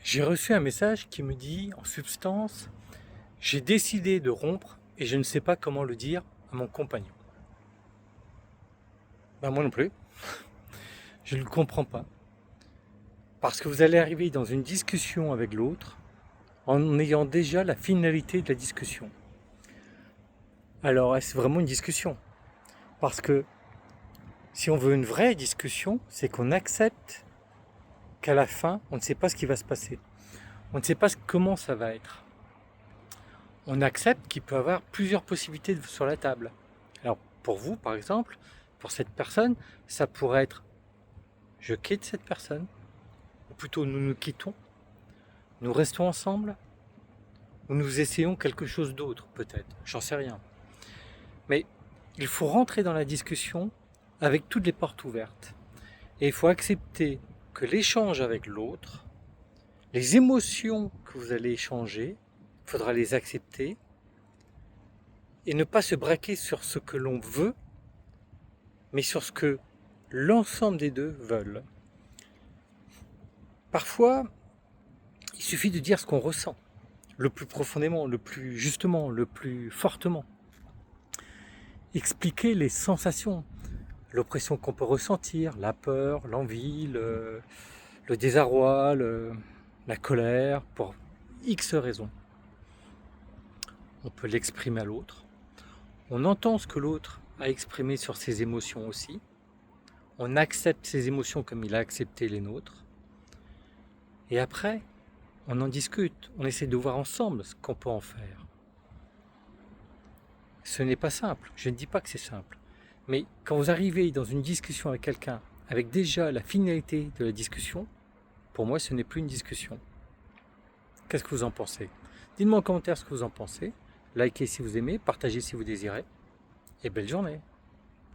J'ai reçu un message qui me dit, en substance, j'ai décidé de rompre et je ne sais pas comment le dire à mon compagnon. Ben moi non plus, je ne le comprends pas. Parce que vous allez arriver dans une discussion avec l'autre en ayant déjà la finalité de la discussion. Alors est-ce vraiment une discussion? Parce que si on veut une vraie discussion, c'est qu'on accepte qu'à la fin, on ne sait pas ce qui va se passer. On ne sait pas comment ça va être. On accepte qu'il peut y avoir plusieurs possibilités sur la table. Alors pour vous, par exemple, pour cette personne, ça pourrait être je quitte cette personne, ou plutôt nous nous quittons, nous restons ensemble, ou nous essayons quelque chose d'autre, peut-être, j'en sais rien. Mais il faut rentrer dans la discussion avec toutes les portes ouvertes. Et il faut accepter que l'échange avec l'autre, les émotions que vous allez échanger, il faudra les accepter et ne pas se braquer sur ce que l'on veut, mais sur ce que l'ensemble des deux veulent. Parfois, il suffit de dire ce qu'on ressent, le plus profondément, le plus justement, le plus fortement. Expliquer les sensations, l'oppression qu'on peut ressentir, la peur, l'envie, le désarroi, la colère, pour X raisons. On peut l'exprimer à l'autre. On entend ce que l'autre a exprimé sur ses émotions aussi. On accepte ses émotions comme il a accepté les nôtres. Et après, on en discute. On essaie de voir ensemble ce qu'on peut en faire. Ce n'est pas simple. Je ne dis pas que c'est simple. Mais quand vous arrivez dans une discussion avec quelqu'un, avec déjà la finalité de la discussion, pour moi, ce n'est plus une discussion. Qu'est-ce que vous en pensez? Dites-moi en commentaire ce que vous en pensez. Likez si vous aimez, partagez si vous désirez. Et belle journée!